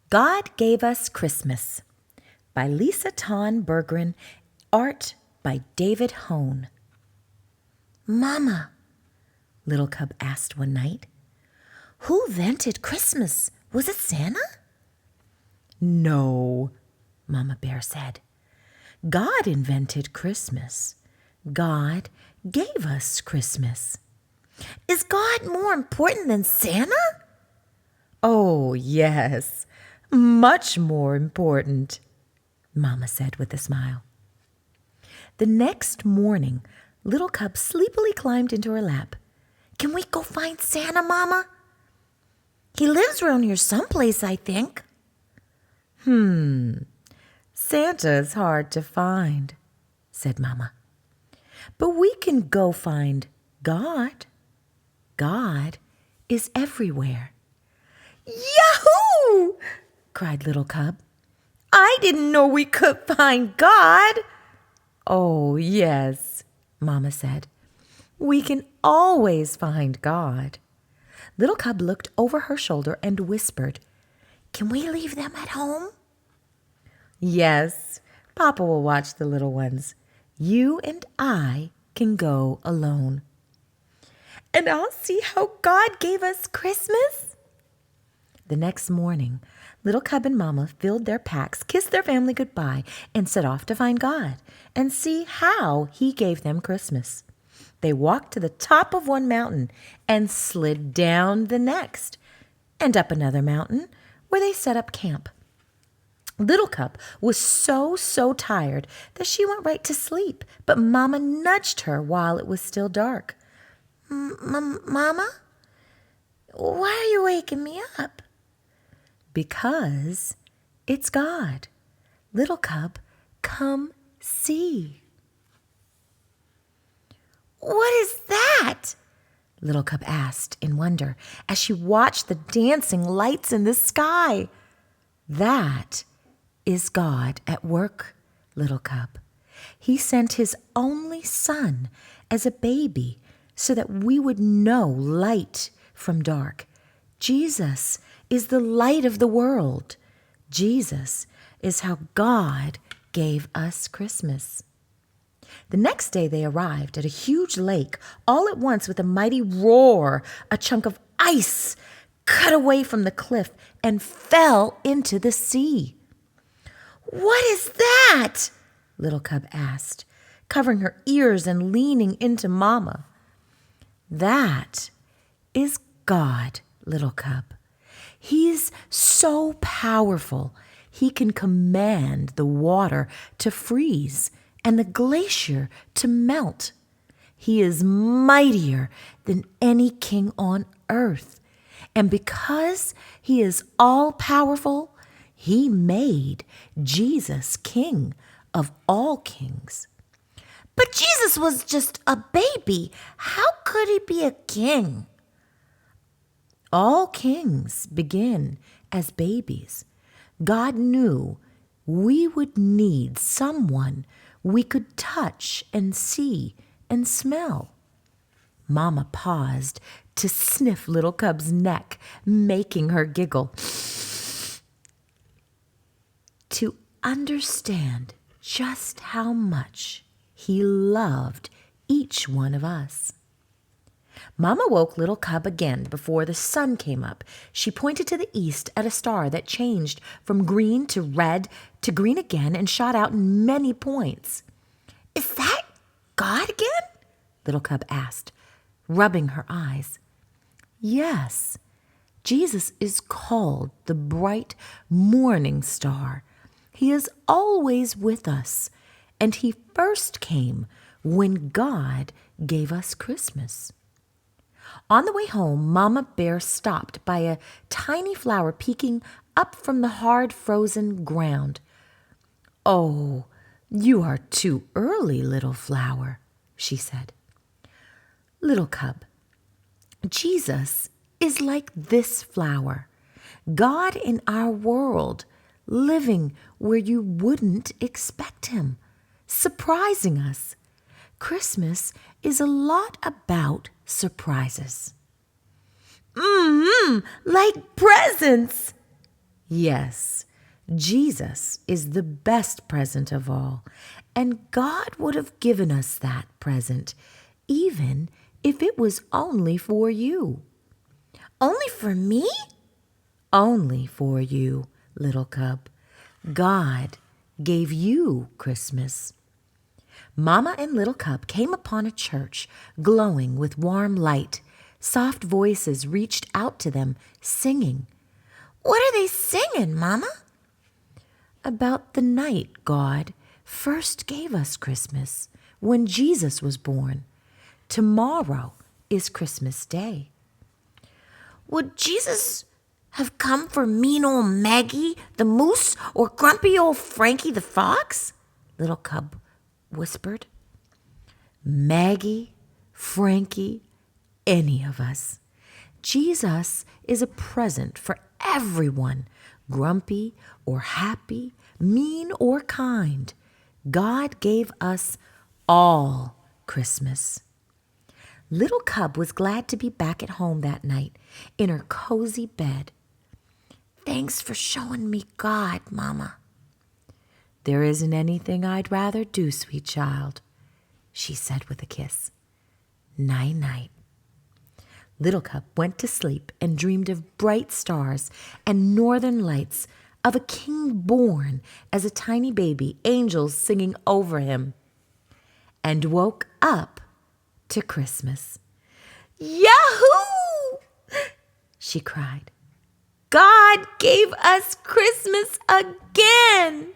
God Gave Us Christmas by Tawn Bergren, art by David Hone. "Mama," Little Cub asked one night, "who invented Christmas? Was it Santa?" "No," Mama Bear said. "God invented Christmas. God gave us Christmas." "Is God more important than Santa?" "Oh, yes, much more important," Mama said with a smile. The next morning, Little Cub sleepily climbed into her lap. "Can we go find Santa, Mama?" "He lives around here someplace, I think." Santa's hard to find," said Mama. "But we can go find God. God is everywhere." "Yahoo!" cried Little Cub. "I didn't know we could find God." "Oh, yes," Mama said. "We can always find God." Little Cub looked over her shoulder and whispered, "Can we leave them at home?" "Yes, Papa will watch the little ones. You and I can go alone." "And I'll see how God gave us Christmas?" The next morning, Little Cub and Mama filled their packs, kissed their family goodbye, and set off to find God and see how He gave them Christmas. They walked to the top of one mountain and slid down the next, and up another mountain where they set up camp. Little Cub was so tired that she went right to sleep, but Mama nudged her while it was still dark. "Mama, why are you waking me up?" "Because it's God. Little Cub, come see." "What is that?" Little Cub asked in wonder as she watched the dancing lights in the sky. "That is God at work, Little Cub. He sent His only Son as a baby so that we would know light from dark. Jesus is the light of the world. Jesus is how God gave us Christmas." The next day they arrived at a huge lake. All at once, with a mighty roar, a chunk of ice cut away from the cliff and fell into the sea. "What is that?" Little Cub asked, covering her ears and leaning into Mama. "That is God, Little Cub. He's so powerful, He can command the water to freeze and the glacier to melt. He is mightier than any king on earth. And because He is all-powerful, He made Jesus king of all kings." "But Jesus was just a baby. How could He be a king?" "All kings begin as babies. God knew we would need someone we could touch and see and smell." Mama paused to sniff Little Cub's neck, making her giggle. "To understand just how much He loved each one of us." Mama woke Little Cub again before the sun came up. She pointed to the east at a star that changed from green to red to green again and shot out in many points. "Is that God again?" Little Cub asked, rubbing her eyes. "Yes, Jesus is called the bright morning star. He is always with us, and He first came when God gave us Christmas." On the way home, Mama Bear stopped by a tiny flower peeking up from the hard frozen ground. "Oh, you are too early, little flower," she said. "Little Cub, Jesus is like this flower, God in our world, living where you wouldn't expect Him, surprising us. Christmas is a lot about surprises." Like presents," Yes, Jesus is the best present of all, and God would have given us that present, even if it was only for you. Only for me? Only for you, little cub. God gave you Christmas. Mama and little cub came upon a church glowing with warm light. Soft voices reached out to them, singing. What are they singing, Mama? About the night God first gave us Christmas, when Jesus was born. Tomorrow is Christmas Day. Would Jesus have come for mean old Maggie the moose or grumpy old Frankie the fox? Little cub whispered. Maggie, Frankie, any of us. Jesus is a present for everyone, grumpy or happy, mean or kind. God gave us all Christmas. Little Cub was glad to be back at home that night in her cozy bed. Thanks for showing me God, Mama. There isn't anything I'd rather do, sweet child, she said with a kiss. Night-night. Little Cub went to sleep and dreamed of bright stars and northern lights, of a king born as a tiny baby, angels singing over him, and woke up to Christmas. Yahoo! She cried. God gave us Christmas again!